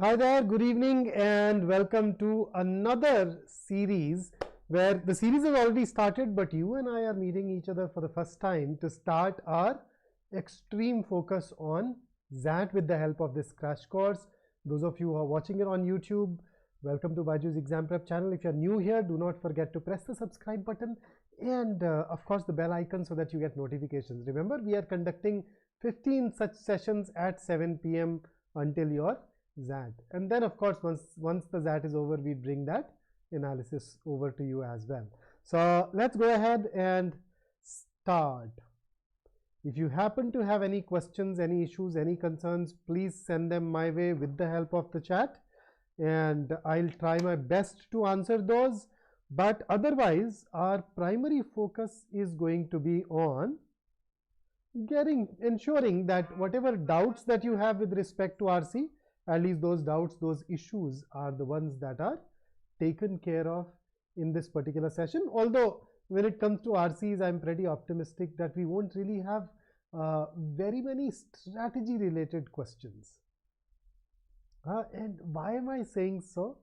Hi there, good evening and welcome to another series where the series has already started, but you and I are meeting each other for the first time to start our extreme focus on XAT with the help of this crash course. Those of you who are watching it on YouTube, welcome to BYJU'S Exam Prep channel. If you're new here, do not forget to press the subscribe button and of course the bell icon so that you get notifications. Remember, we are conducting 15 such sessions at 7 p.m. until your XAT, and then of course once the XAT is over, we bring that analysis over to you as well. So let's go ahead and start. If you happen to have any questions, any issues, any concerns, please send them my way with the help of the chat and I'll try my best to answer those. But otherwise, our primary focus is going to be on ensuring that whatever doubts that you have with respect to RC, at least those doubts, those issues are the ones that are taken care of in this particular session. Although when it comes to RCs, I'm pretty optimistic that we won't really have very many strategy related questions. And why am I saying so?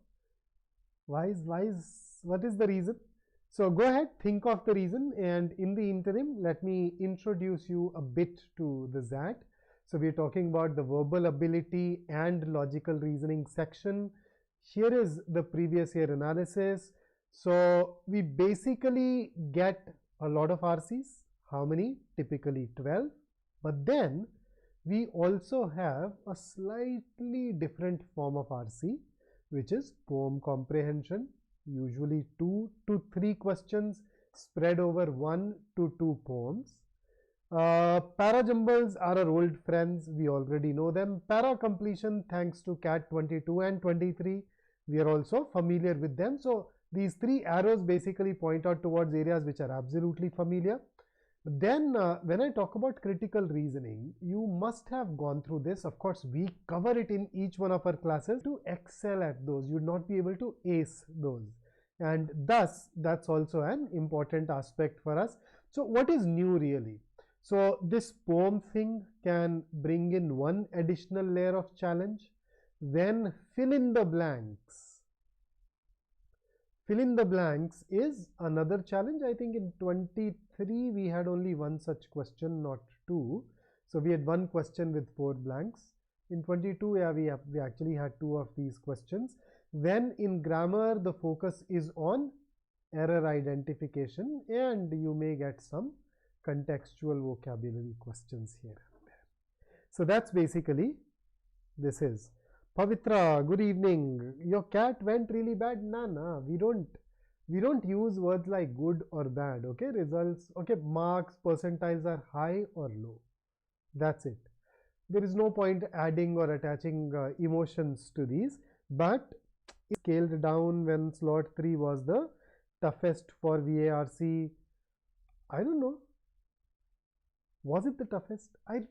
What is the reason? So go ahead, think of the reason, and in the interim, let me introduce you a bit to the XAT. So we are talking about the verbal ability and logical reasoning section. Here is the previous year analysis. So we basically get a lot of RCs. How many? Typically 12. But then we also have a slightly different form of RC, which is poem comprehension. Usually 2 to 3 questions spread over 1 to 2 poems. Para jumbles are our old friends, we already know them. Para completion, thanks to CAT 22 and 23, we are also familiar with them. So these 3 arrows basically point out towards areas which are absolutely familiar. Then when I talk about critical reasoning, you must have gone through this. Of course, we cover it in each one of our classes. To excel at those, you would not be able to ace those, and thus that's also an important aspect for us. So what is new really? So this poem thing can bring in one additional layer of challenge. Then fill in the blanks. Fill in the blanks is another challenge. I think in 23 we had only one such question, not 2. So we had one question with 4 blanks. In 22, yeah, we actually had 2 of these questions. When in grammar the focus is on error identification, and you may get some contextual vocabulary questions here and there. So that's basically this is. Pavitra, good evening. Your cat went really bad. Nah, we don't use words like good or bad. Okay, results, okay, marks, percentiles are high or low. That's it. There is no point adding or attaching emotions to these, but it scaled down when slot 3 was the toughest for VARC. I don't know. Was it the toughest? I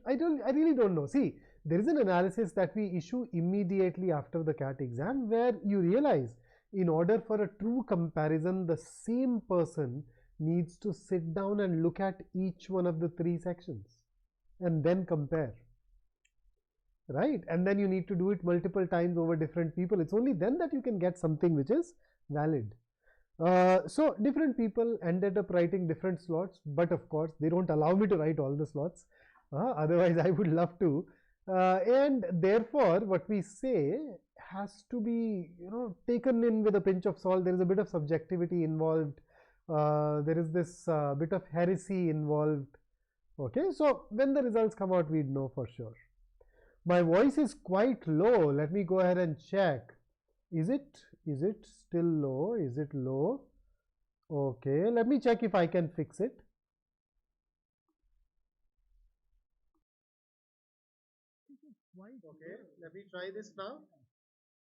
really don't know. See, there is an analysis that we issue immediately after the CAT exam where you realize in order for a true comparison, the same person needs to sit down and look at each one of the 3 sections and then compare. Right? And then you need to do it multiple times over different people. It's only then that you can get something which is valid. So different people ended up writing different slots, but of course they don't allow me to write all the slots. Otherwise I would love to. And therefore what we say has to be, taken in with a pinch of salt. There is a bit of subjectivity involved. There is this bit of heresy involved. Okay, so when the results come out, we'd know for sure. My voice is quite low. Let me go ahead and check. Is it still low? Is it low? Okay, let me check if I can fix it. Okay, let me try this now.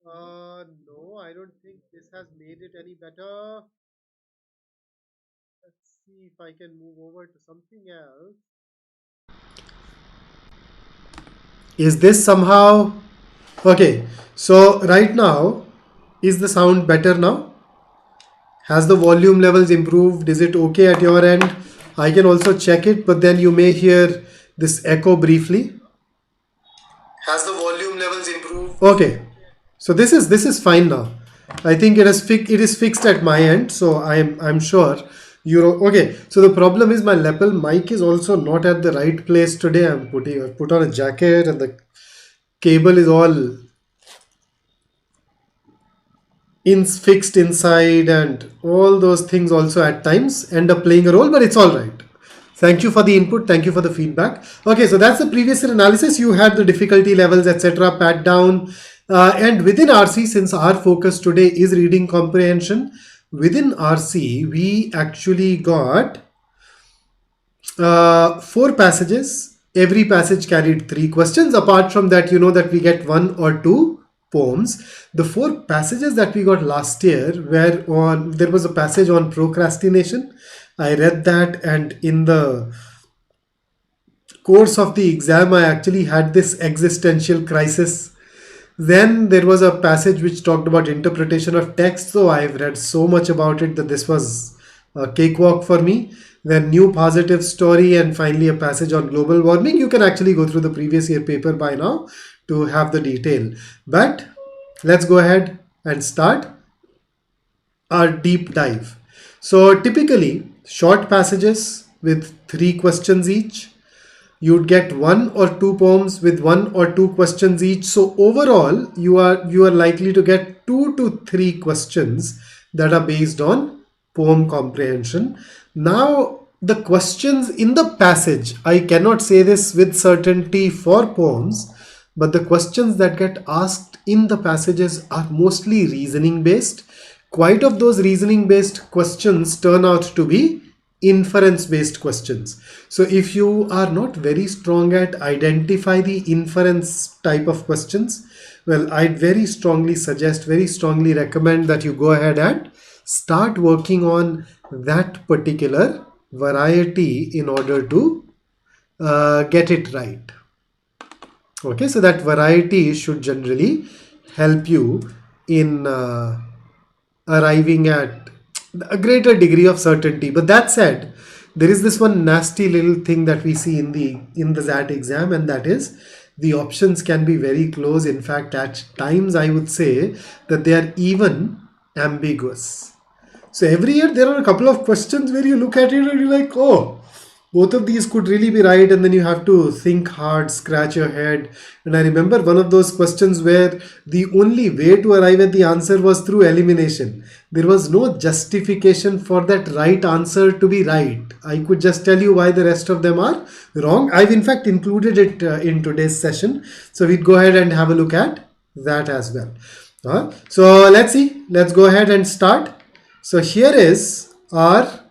No, I don't think this has made it any better. Let's see if I can move over to something else. Is this somehow okay? So right now, is the sound better now? Has the volume levels improved? Is it okay at your end? I can also check it, but then you may hear this echo briefly. Has the volume levels improved? Okay. So this is fine now. I think it is fixed at my end, so I'm sure you're okay. So the problem is my lapel mic is also not at the right place today. I've put on a jacket and the cable is all fixed inside, and all those things also at times end up playing a role, but it's all right. Thank you for the input. Thank you for the feedback. Okay, so that's the previous year analysis. You had the difficulty levels, etc. pat down. And within RC, since our focus today is reading comprehension, within RC, we actually got 4 passages. Every passage carried 3 questions. Apart from that, you know that we get 1 or 2 poems. The 4 passages that we got last year were on, there was a passage on procrastination. I read that, and in the course of the exam, I actually had this existential crisis. Then there was a passage which talked about interpretation of text. So I've read so much about it that this was a cakewalk for me. Then new positive story, and finally a passage on global warming. You can actually go through the previous year paper by now to have the detail. But let's go ahead and start our deep dive. So typically short passages with 3 questions each. You'd get 1 or 2 poems with 1 or 2 questions each. So overall, you are likely to get 2 to 3 questions that are based on poem comprehension. Now, the questions in the passage, I cannot say this with certainty for poems, but the questions that get asked in the passages are mostly reasoning based. Quite of those reasoning based questions turn out to be inference based questions. So if you are not very strong at identify the inference type of questions, well, I'd very strongly suggest, very strongly recommend that you go ahead and start working on that particular variety in order to get it right. Okay, so that variety should generally help you in arriving at a greater degree of certainty. But that said, there is this one nasty little thing that we see in the XAT exam, and that is the options can be very close. In fact, at times I would say that they are even ambiguous. So every year there are a couple of questions where you look at it and you're like, oh, both of these could really be right, and then you have to think hard, scratch your head. And I remember one of those questions where the only way to arrive at the answer was through elimination. There was no justification for that right answer to be right. I could just tell you why the rest of them are wrong. I've in fact included it in today's session. So we'd go ahead and have a look at that as well. So let's see. Let's go ahead and start. So here is our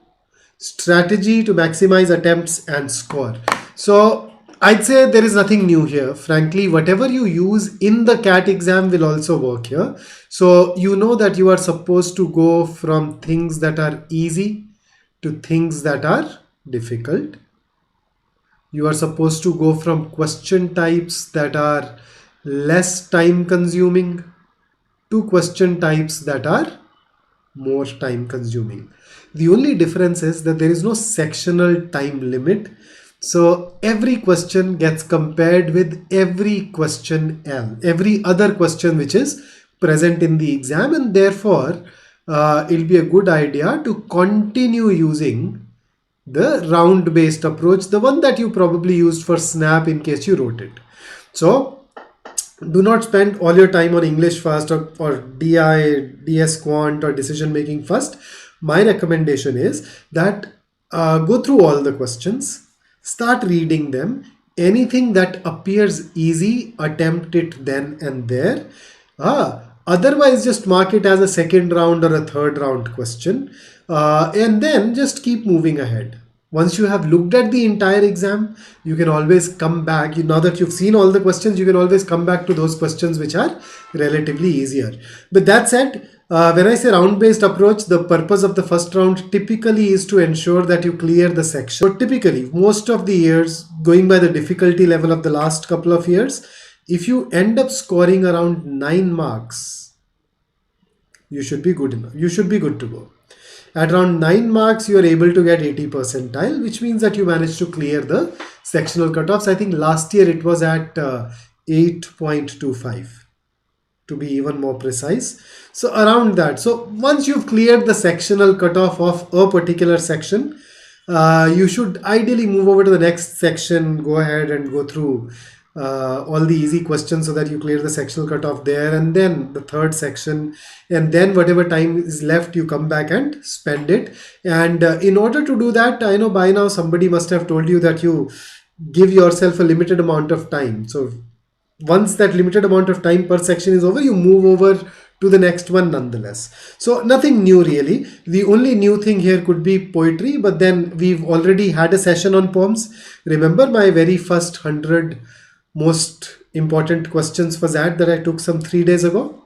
strategy to maximize attempts and score. So I'd say there is nothing new here. Frankly, whatever you use in the CAT exam will also work here. So you know that you are supposed to go from things that are easy to things that are difficult. You are supposed to go from question types that are less time consuming to question types that are more time consuming. The only difference is that there is no sectional time limit. So every question gets compared with every question every other question which is present in the exam, and therefore it'll be a good idea to continue using the round based approach, the one that you probably used for SNAP in case you wrote it. So do not spend all your time on English first, or DI, DS Quant, or decision making first. My recommendation is that go through all the questions, start reading them. Anything that appears easy, attempt it then and there. Otherwise, just mark it as a second round or a third round question, and then just keep moving ahead. Once you have looked at the entire exam, you can always come back. Now that you've seen all the questions, you can always come back to those questions which are relatively easier. But that said, when I say round-based approach, the purpose of the first round typically is to ensure that you clear the section. So typically, most of the years, going by the difficulty level of the last couple of years, if you end up scoring around 9 marks, you should be good enough. You should be good to go. At around 9 marks, you are able to get 80 percentile, which means that you managed to clear the sectional cutoffs. I think last year it was at 8.25. to be even more precise. So around that. So once you've cleared the sectional cutoff of a particular section, you should ideally move over to the next section, go ahead and go through all the easy questions so that you clear the sectional cutoff there, and then the third section, and then whatever time is left you come back and spend it. And in order to do that, I know by now somebody must have told you that you give yourself a limited amount of time. So once that limited amount of time per section is over, you move over to the next one nonetheless. So nothing new really. The only new thing here could be poetry, but then we've already had a session on poems. Remember my very first 100 most important questions for that I took some 3 days ago?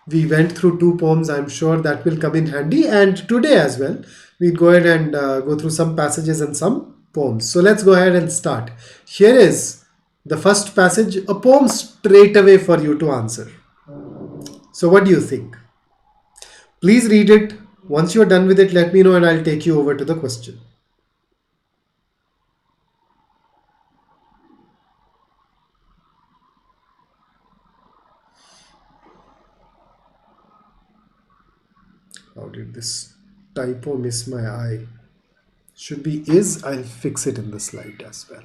We went through 2 poems. I'm sure that will come in handy, and today as well we'll go ahead and go through some passages and some poems. So let's go ahead and start. Here is the first passage, a poem straight away for you to answer. So what do you think? Please read it. Once you're done with it, let me know and I'll take you over to the question. How did this typo miss my eye? Should be is. I'll fix it in the slide as well.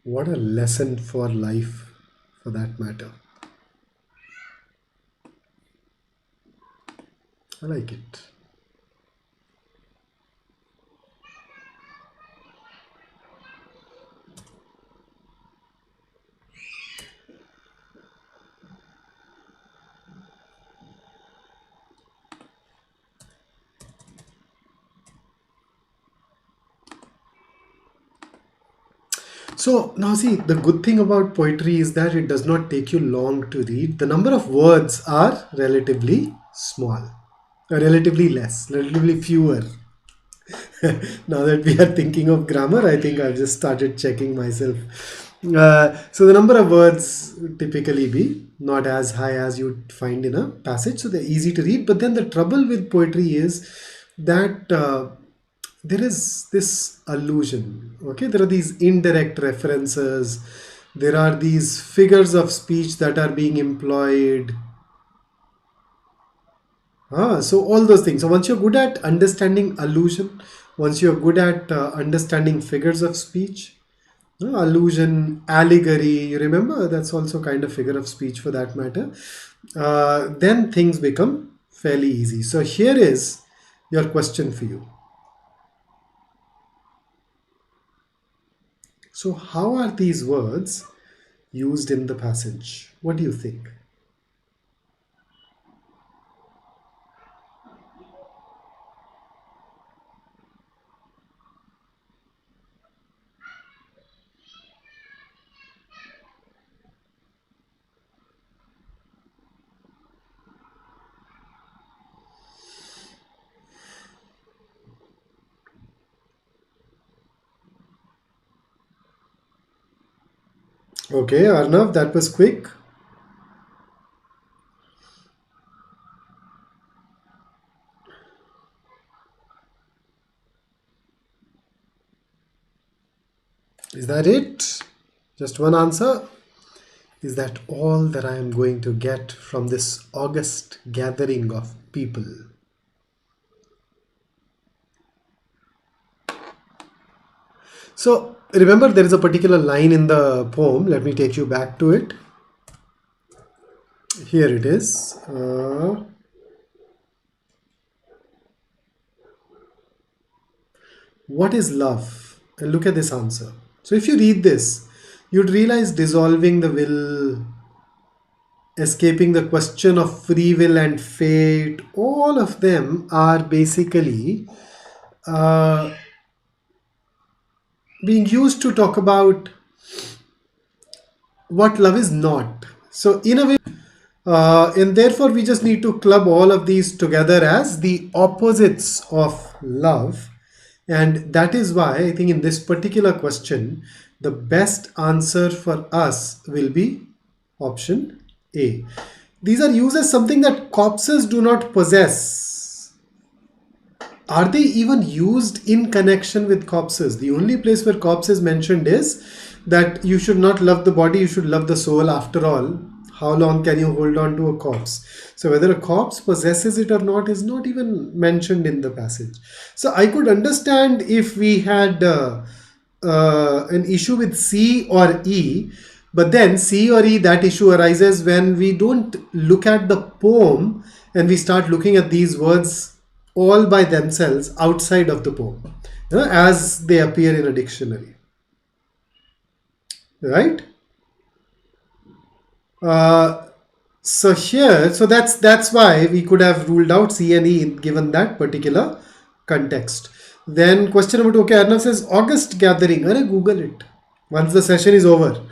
What a lesson for life, for that matter. I like it. So now see, the good thing about poetry is that it does not take you long to read. The number of words are relatively small, relatively less, relatively fewer. Now that we are thinking of grammar, I think I've just started checking myself. So the number of words typically be not as high as you'd find in a passage, so they're easy to read. But then the trouble with poetry is that there is this allusion. Okay, there are these indirect references. There are these figures of speech that are being employed. So all those things. So once you're good at understanding allusion, once you're good at understanding figures of speech, allusion, allegory, you remember that's also kind of figure of speech for that matter, then things become fairly easy. So here is your question for you. So how are these words used in the passage? What do you think? Okay, Arnav, that was quick. Is that it? Just one answer? Is that all that I am going to get from this august gathering of people? So remember, there is a particular line in the poem. Let me take you back to it. Here it is. What is love? And look at this answer. So if you read this, you'd realize dissolving the will, escaping the question of free will and fate, all of them are basically uh, being used to talk about what love is not. So in a way, and therefore we just need to club all of these together as the opposites of love. And that is why I think in this particular question, the best answer for us will be option A. These are used as something that corpses do not possess. Are they even used in connection with corpses? The only place where corpse is mentioned is that you should not love the body, you should love the soul. After all, how long can you hold on to a corpse? So whether a corpse possesses it or not is not even mentioned in the passage. So I could understand if we had an issue with C or E, but then C or E, that issue arises when we don't look at the poem and we start looking at these words all by themselves outside of the poem, as they appear in a dictionary, right? Uh, so here, so that's why we could have ruled out C and E given that particular context. Then question number 2. Okay, Arnav says August gathering. Google it once the session is over.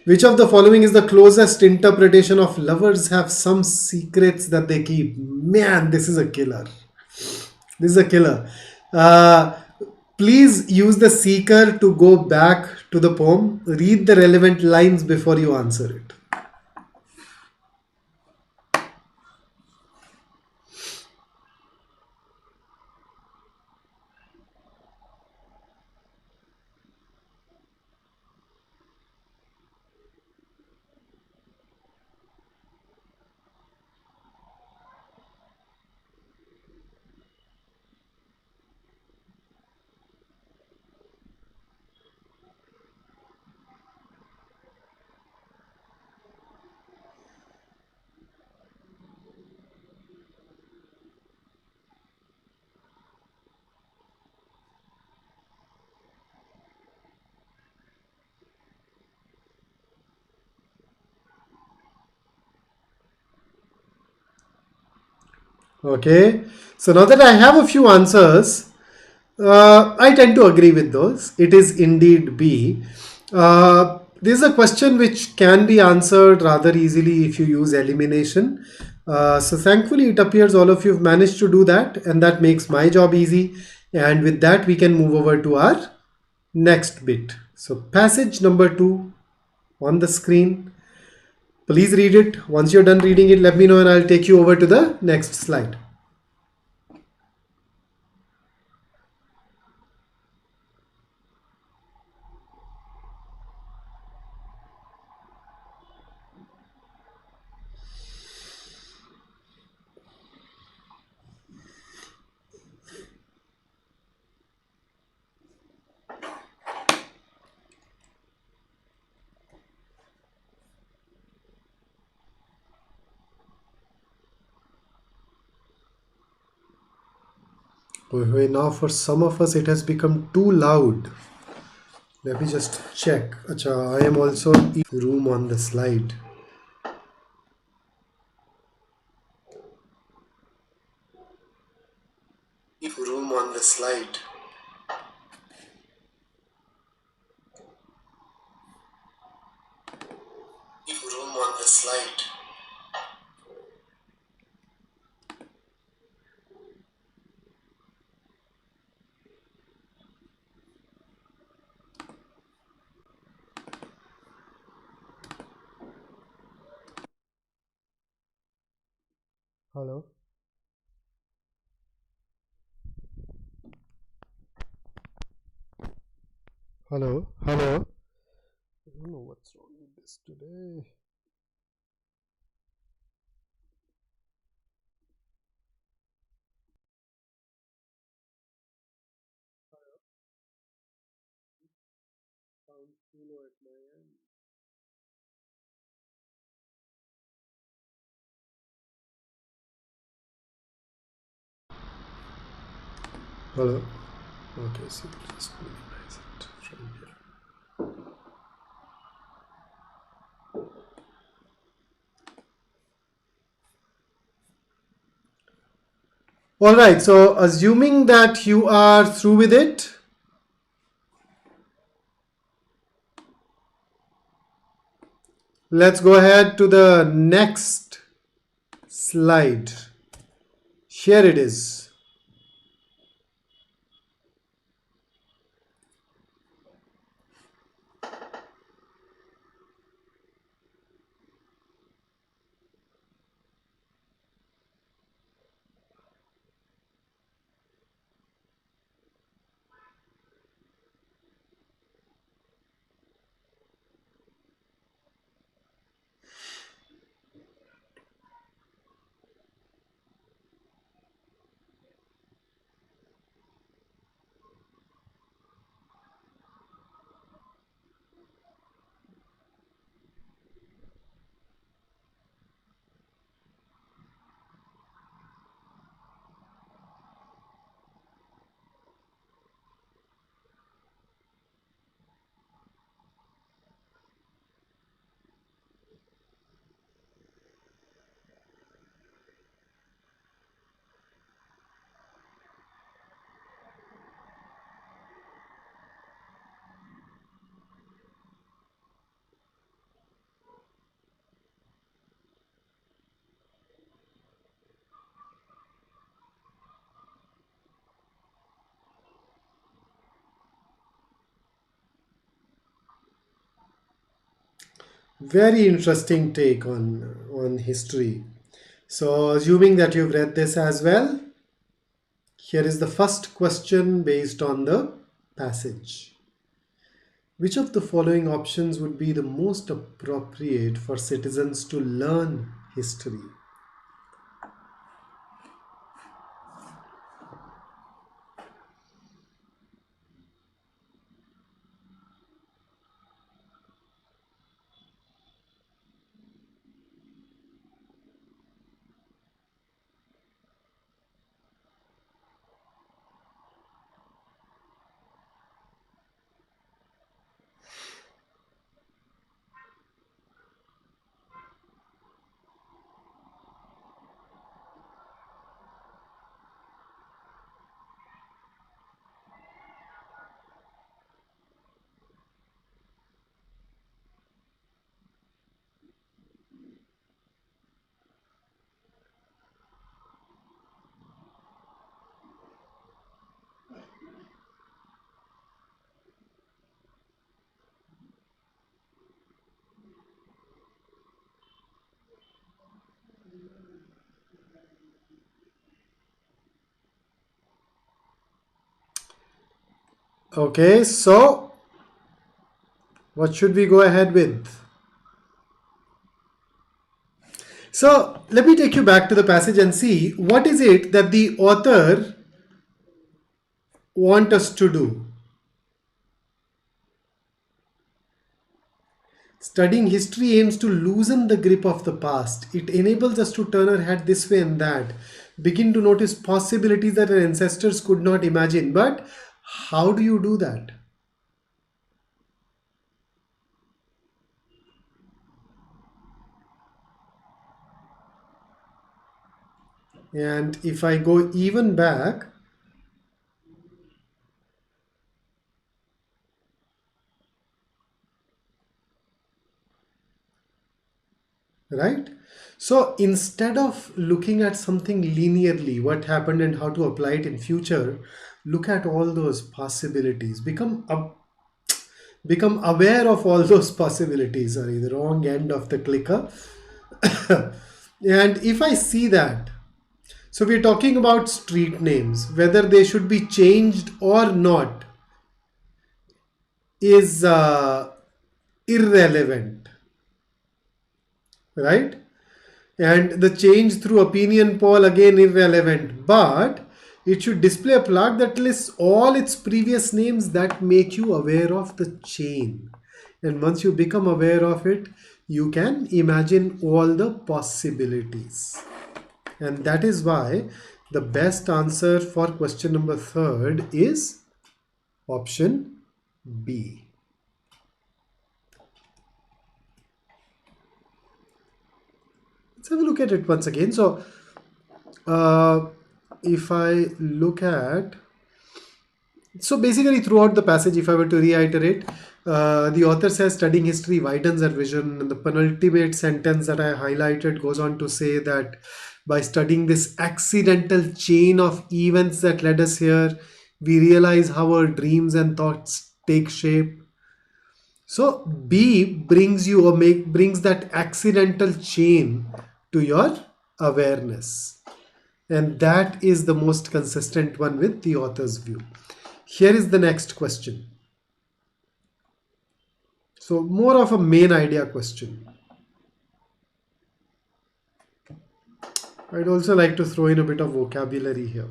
Which of the following is the closest interpretation of lovers have some secrets that they keep? Man, this is a killer. This is a killer. Uh, Please use the seeker to go back to the poem. Read the relevant lines before you answer it. Okay, so now that I have a few answers, I tend to agree with those. It is indeed B. This is a question which can be answered rather easily if you use elimination. So thankfully it appears all of you have managed to do that, and that makes my job easy. And with that we can move over to our next bit. So passage number 2 on the screen. Please read it. Once you're done reading it, let me know and I'll take you over to the next slide. Now for some of us it has become too loud. Let me just check. Acha, I am also in room on the slide. Room on the slide. Room on the slide. Hello. Hello. Hello. I don't know what's wrong with this today. Sounds too low at my end. Hello. Okay, so just minimize it from here. All right, so assuming that you are through with it, let's go ahead to the next slide. Here it is. Very interesting take on history. So assuming that you've read this as well, here is the first question based on the passage. Which of the following options would be the most appropriate for citizens to learn history? Okay, so what should we go ahead with? So let me take you back to the passage and see what is it that the author want us to do. Studying history aims to loosen the grip of the past. It enables us to turn our head this way and that, begin to notice possibilities that our ancestors could not imagine. But how do you do that? And if I go even back, right? So instead of looking at something linearly, what happened and how to apply it in future, look at all those possibilities. Become aware of all those possibilities. Sorry, the wrong end of the clicker. And if I see that, So we're talking about street names, whether they should be changed or not is irrelevant, right? And the change through opinion poll, again irrelevant, but it should display a plaque that lists all its previous names that make you aware of the chain. And once you become aware of it, you can imagine all the possibilities. And that is why the best answer for question number 3 is option B. Let's have a look at it once again. So if I look at, so basically throughout the passage, if I were to reiterate, the author says studying history widens our vision, and the penultimate sentence that I highlighted goes on to say that by studying this accidental chain of events that led us here, we realize how our dreams and thoughts take shape. So B brings you or brings that accidental chain to your awareness, and that is the most consistent one with the author's view. Here is the next question. So more of a main idea question. I'd also like to throw in a bit of vocabulary here.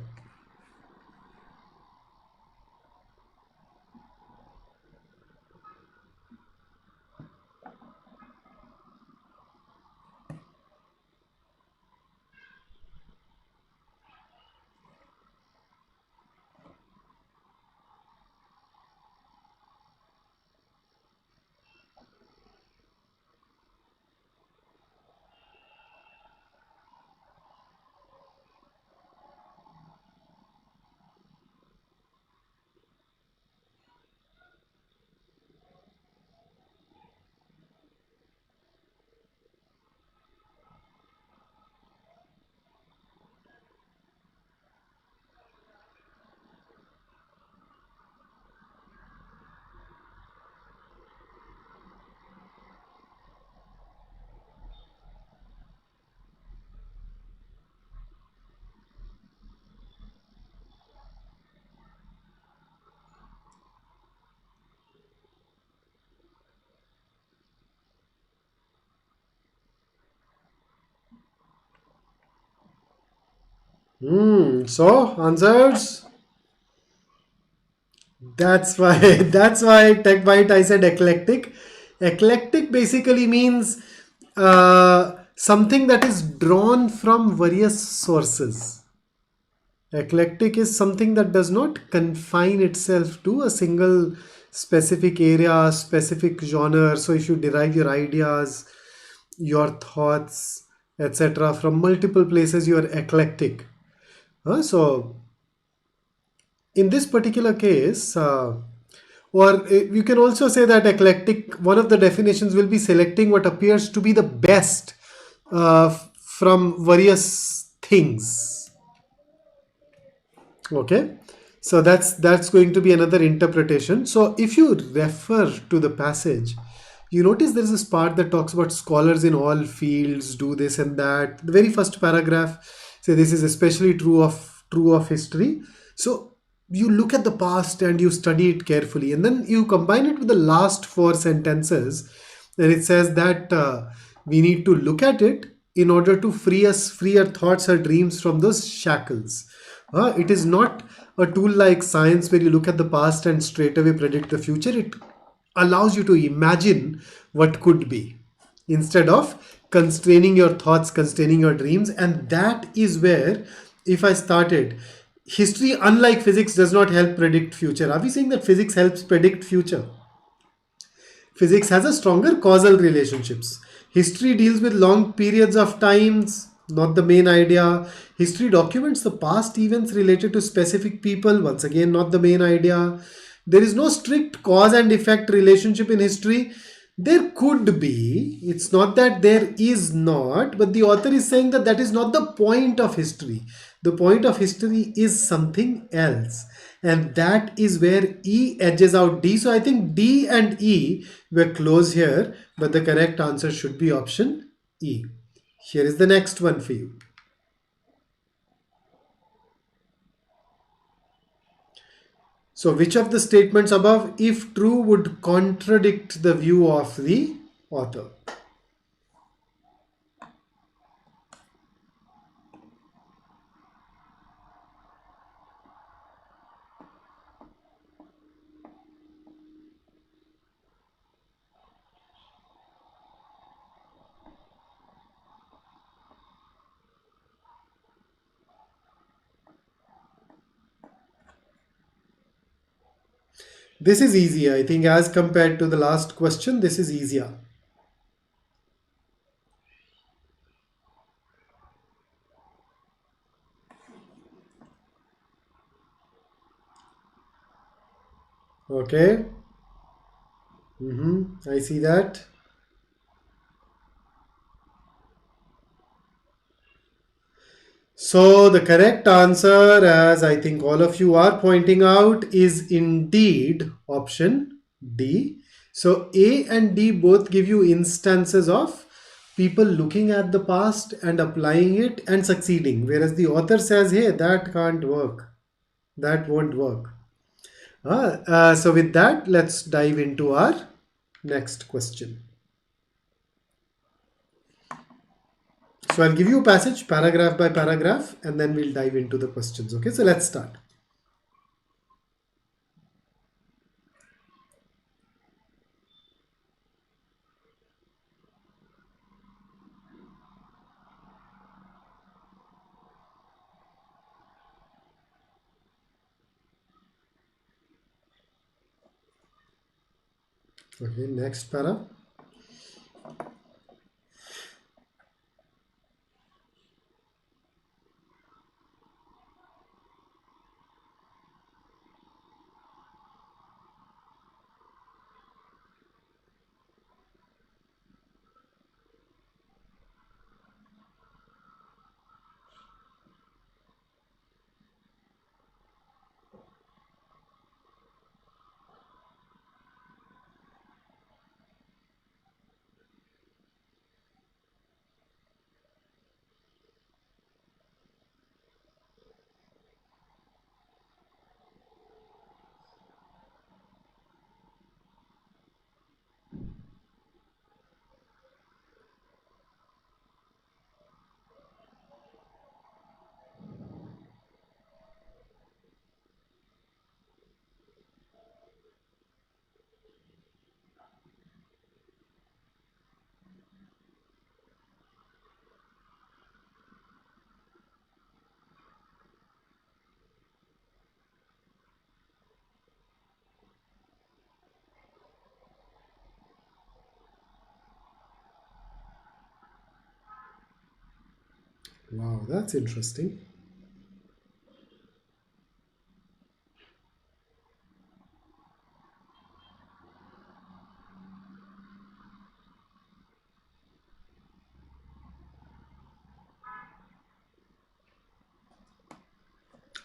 So answers. That's why Tech Byte I said eclectic. Eclectic basically means something that is drawn from various sources. Eclectic is something that does not confine itself to a single specific area, specific genre. So if you derive your ideas, your thoughts, etc. from multiple places, you are eclectic. So in this particular case, or you can also say that eclectic, one of the definitions will be selecting what appears to be the best from various things. Okay, so that's going to be another interpretation. So if you refer to the passage, you notice there is this part that talks about scholars in all fields do this and that. The very first paragraph say this is especially true of history. So you look at the past and you study it carefully, and then you combine it with the last 4 sentences, and it says that we need to look at it in order to free our thoughts, our dreams from those shackles. It is not a tool like science where you look at the past and straight away predict the future. It allows you to imagine what could be instead of constraining your thoughts, constraining your dreams. And that is where, if I started, history, unlike physics, does not help predict future. Are we saying that physics helps predict future? Physics has a stronger causal relationships. History deals with long periods of times, not the main idea. History documents the past events related to specific people, once again not the main idea. There is no strict cause and effect relationship in history. There could be, it's not that there is not, but the author is saying that that is not the point of history. The point of history is something else, and that is where E edges out D. So I think D and E were close here, but the correct answer should be option E. Here is the next one for you. So which of the statements above, if true, would contradict the view of the author? This is easy, I think, as compared to the last question. This is easier. Okay. I see that. So the correct answer, as I think all of you are pointing out, is indeed option D. So A and D both give you instances of people looking at the past and applying it and succeeding, whereas the author says, hey, that can't work. That won't work. So with that, let's dive into our next question. So I'll give you a passage paragraph by paragraph and then we'll dive into the questions. Okay, so let's start. Okay, next para. Wow, that's interesting.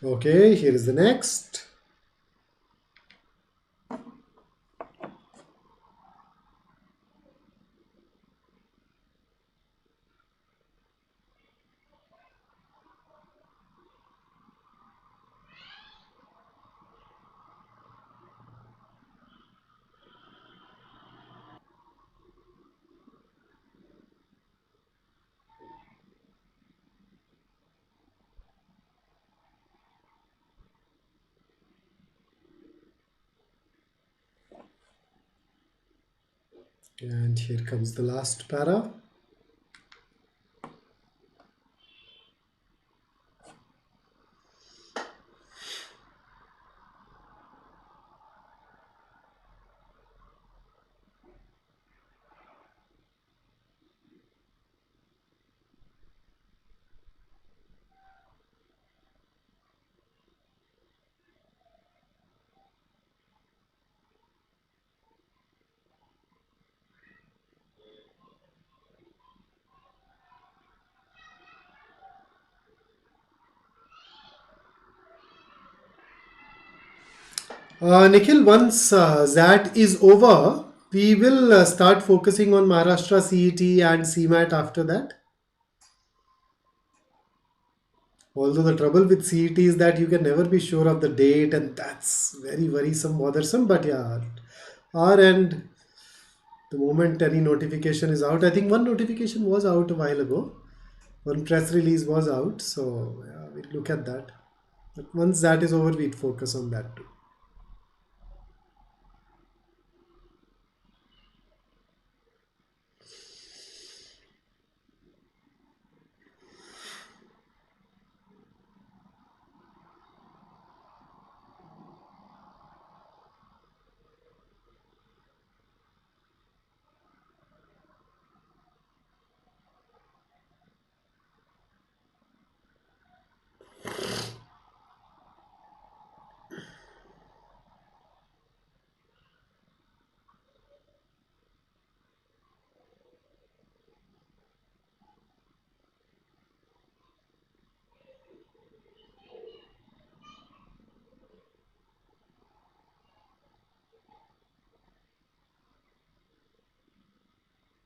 Okay, here is the next. And here comes the last para. Nikhil, once XAT is over, we will start focusing on Maharashtra CET and CMAT after that. Although the trouble with CET is that you can never be sure of the date, and that's very worrisome, bothersome. But yeah, our end, the moment any notification is out, I think one notification was out a while ago. One press release was out, so yeah, we look at that. But once that is over, we'd focus on that too.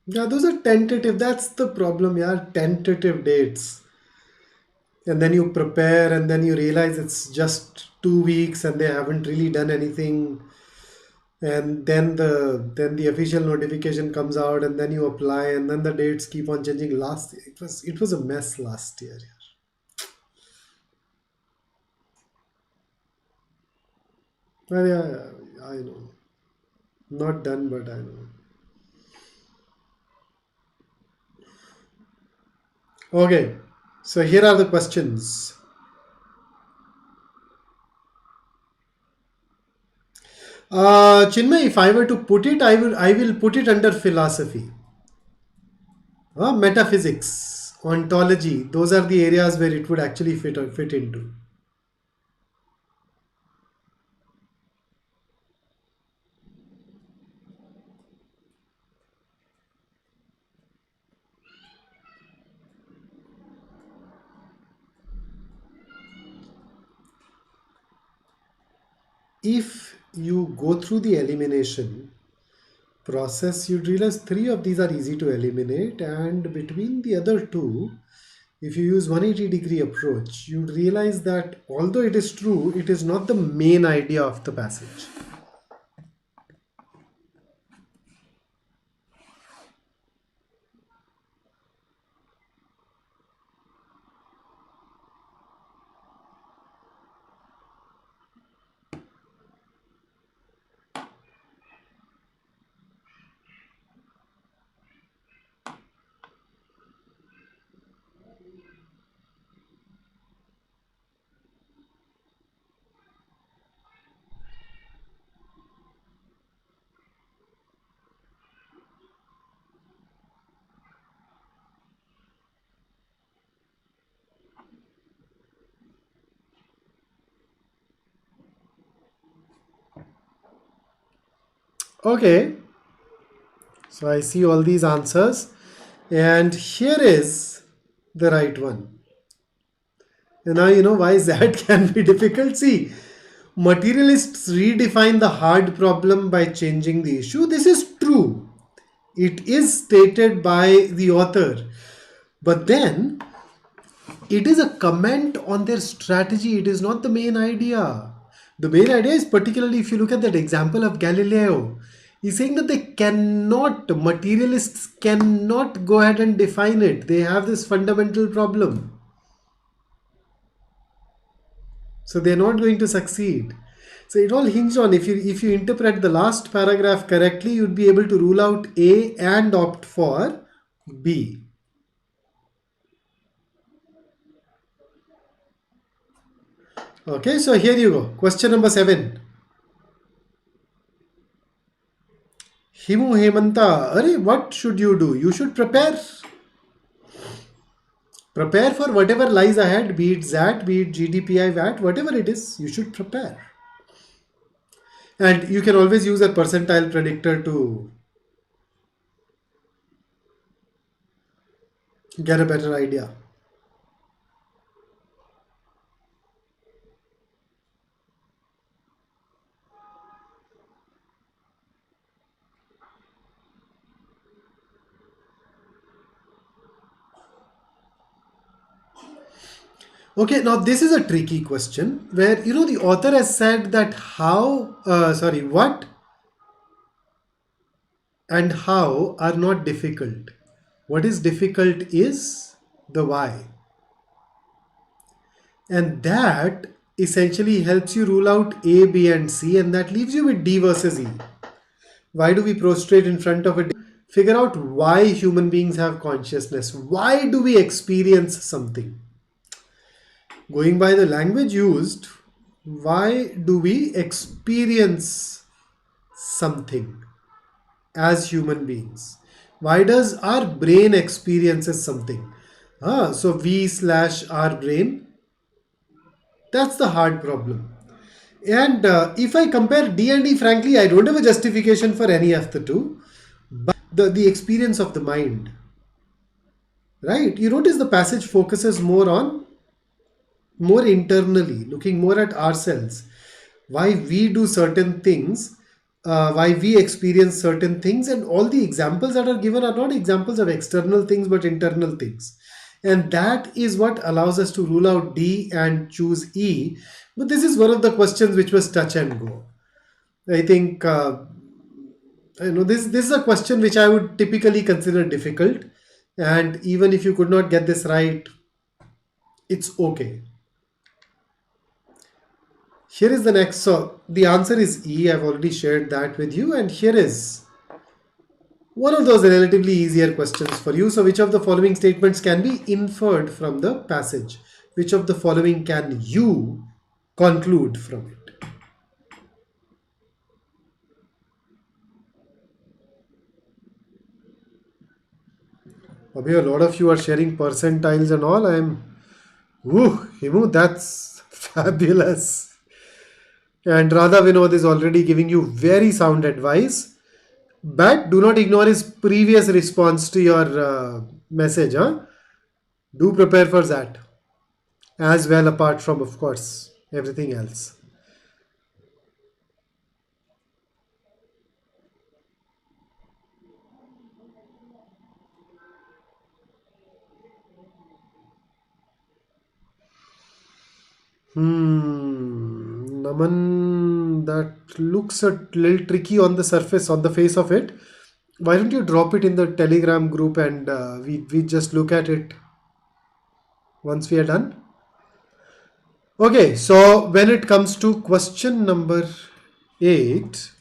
Yeah, those are tentative. That's the problem. Yeah, tentative dates. And then you prepare, and then you realize it's just 2 weeks, and they haven't really done anything. And then the official notification comes out, and then you apply, and then the dates keep on changing. Last year, it was a mess last year. Well, yeah, I know. Not done, but I know. Okay, so here are the questions. Chinmay, if I were to put it, I will put it under philosophy, metaphysics, ontology. Those are the areas where it would actually fit into. If you go through the elimination process, you'd realize three of these are easy to eliminate, and between the other two, if you use 180-degree approach, you'd realize that although it is true, it is not the main idea of the passage. Okay, so I see all these answers, and here is the right one. And now you know why that can be difficult. See, materialists redefine the hard problem by changing the issue. This is true. It is stated by the author. But then it is a comment on their strategy. It is not the main idea. The main idea is, particularly if you look at that example of Galileo, he's saying that materialists cannot go ahead and define it. They have this fundamental problem. So they're not going to succeed. So it all hinged on, if you interpret the last paragraph correctly, you'd be able to rule out A and opt for B. Okay, so here you go. Question number 7. Himu Hemanta, what should you do? You should prepare. Prepare for whatever lies ahead, be it XAT, be it GDPI, VAT, whatever it is, you should prepare. And you can always use a percentile predictor to get a better idea. Okay, now this is a tricky question where, the author has said that what and how are not difficult. What is difficult is the why. And that essentially helps you rule out A, B, and C, and that leaves you with D versus E. Why do we prostrate in front of it? Figure out why human beings have consciousness. Why do we experience something? Going by the language used, why do we experience something as human beings? Why does our brain experiences something? So we slash our brain, that's the hard problem. And if I compare D and E, frankly, I don't have a justification for any of the two. The experience of the mind, right? You notice the passage focuses more internally, looking more at ourselves, why we do certain things, why we experience certain things, and all the examples that are given are not examples of external things but internal things. And that is what allows us to rule out D and choose E. But this is one of the questions which was touch and go. I think this is a question which I would typically consider difficult, and even if you could not get this right, it's okay. Here is the next. So the answer is E. I've already shared that with you, and here is one of those relatively easier questions for you. So which of the following statements can be inferred from the passage? Which of the following can you conclude from it? Abhi, a lot of you are sharing percentiles and all. Himu, that's fabulous. And Radha Vinod is already giving you very sound advice. But do not ignore his previous response to your message. Huh? Do prepare for that as well, apart from, of course, everything else. Naman, that looks a little tricky on the surface, on the face of it. Why don't you drop it in the Telegram group and we just look at it once we are done? Okay, so when it comes to question number 8,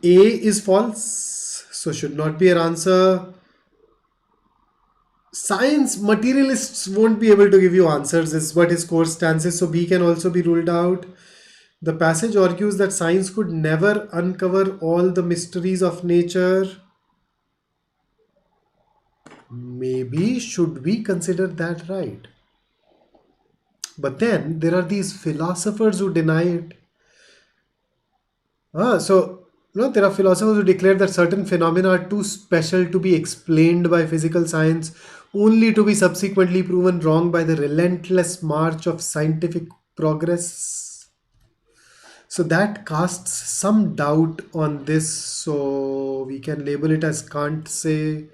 A is false, so should not be an answer. Science materialists won't be able to give you answers, is what his course stance is, so B can also be ruled out. The passage argues that science could never uncover all the mysteries of nature. Maybe should we consider that right? But then there are these philosophers who deny it. There are philosophers who declare that certain phenomena are too special to be explained by physical science, only to be subsequently proven wrong by the relentless march of scientific progress. So that casts some doubt on this. So we can label it as can't say.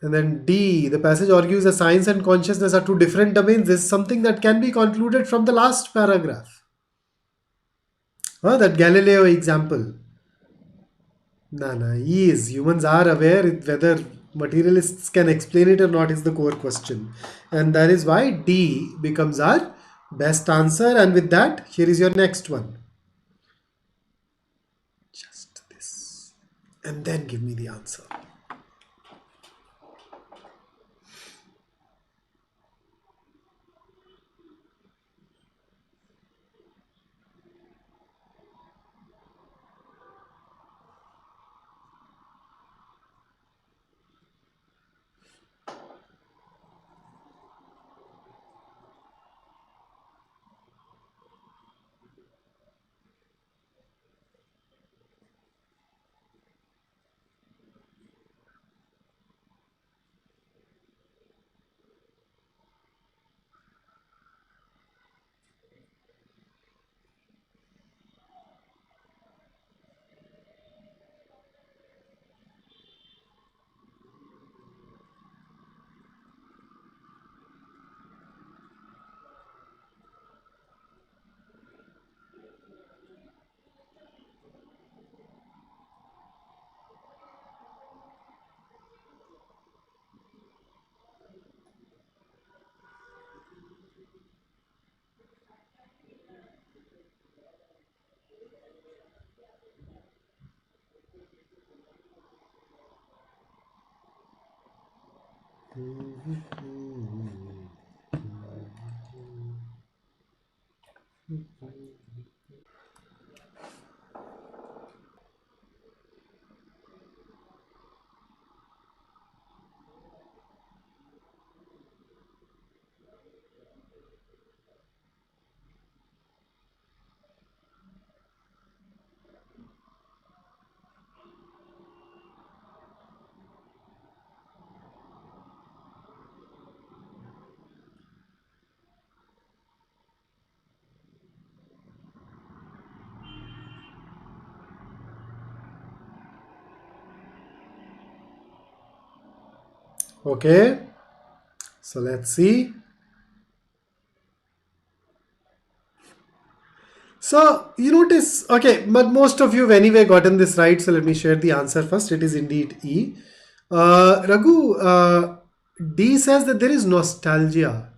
And then D, the passage argues that science and consciousness are two different domains. This is something that can be concluded from the last paragraph. That Galileo example. Humans are aware whether materialists can explain it or not is the core question. And that is why D becomes our best answer. And with that, here is your next one. Just this. And then give me the answer. Okay, so let's see. So you notice, okay, but most of you have anyway gotten this right. So let me share the answer first. It is indeed E. Raghu, D says that there is nostalgia.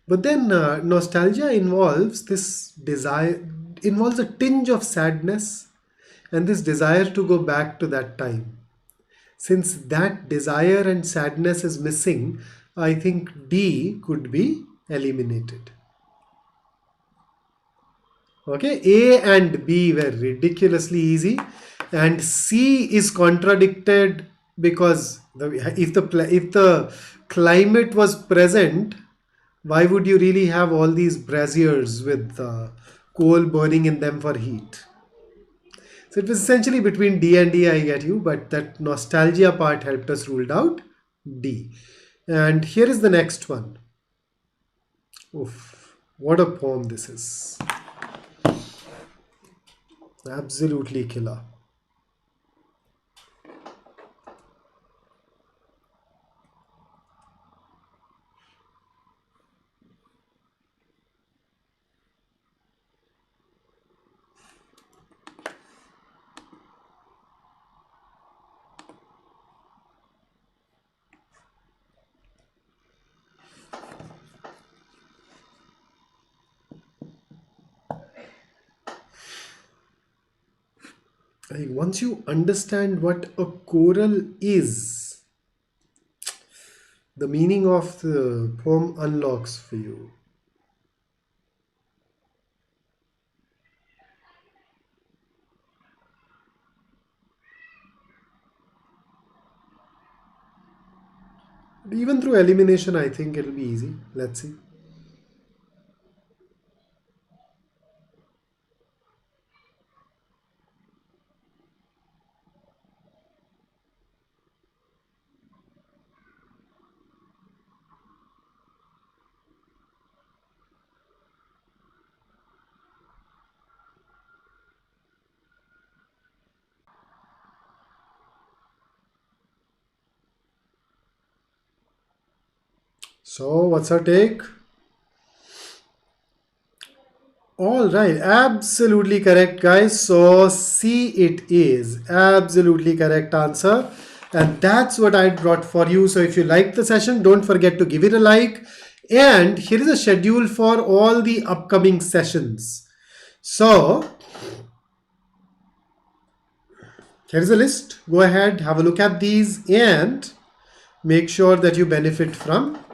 But then nostalgia involves this desire, involves a tinge of sadness and this desire to go back to that time. Since that desire and sadness is missing, I think D could be eliminated. Okay, A and B were ridiculously easy, and C is contradicted because if the climate was present, why would you really have all these braziers with coal burning in them for heat? So it was essentially between D and E, I get you, but that nostalgia part helped us rule out D. And here is the next one. Oof, what a poem this is. Absolutely killer. Once you understand what a choral is, the meaning of the poem unlocks for you. Even through elimination, I think it'll be easy. Let's see. So, what's our take? All right, absolutely correct, guys. So, C it is. Absolutely correct answer. And that's what I brought for you. So, if you liked the session, don't forget to give it a like. And here is a schedule for all the upcoming sessions. So, here's a list. Go ahead, have a look at these and make sure that you benefit from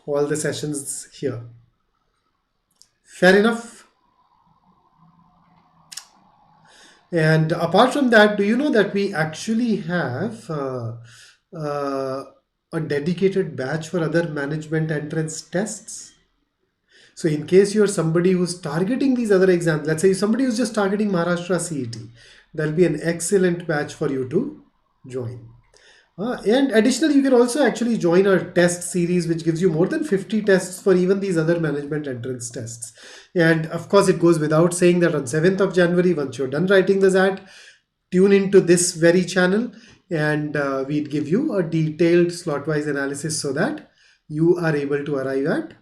all the sessions here. Fair enough. And apart from that, do you know that we actually have a dedicated batch for other management entrance tests? So in case you're somebody who's targeting these other exams, let's say somebody who's just targeting Maharashtra CET, there'll be an excellent batch for you to join. And additionally, you can also actually join our test series, which gives you more than 50 tests for even these other management entrance tests. And of course, it goes without saying that on 7th of January, once you're done writing the XAT, tune into this very channel and we'd give you a detailed slot-wise analysis so that you are able to arrive at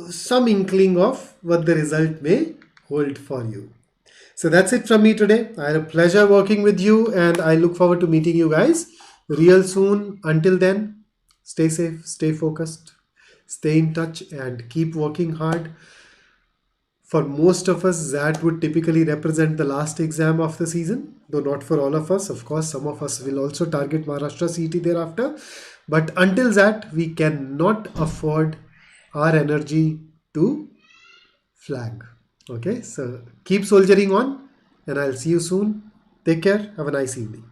some inkling of what the result may hold for you. So that's it from me today. I had a pleasure working with you and I look forward to meeting you guys real soon. Until then, stay safe, stay focused, stay in touch and keep working hard. For most of us, that would typically represent the last exam of the season, though not for all of us. Of course, some of us will also target Maharashtra CET thereafter. But until that, we cannot afford our energy to flag. Okay, so keep soldiering on, and I'll see you soon. Take care. Have a nice evening.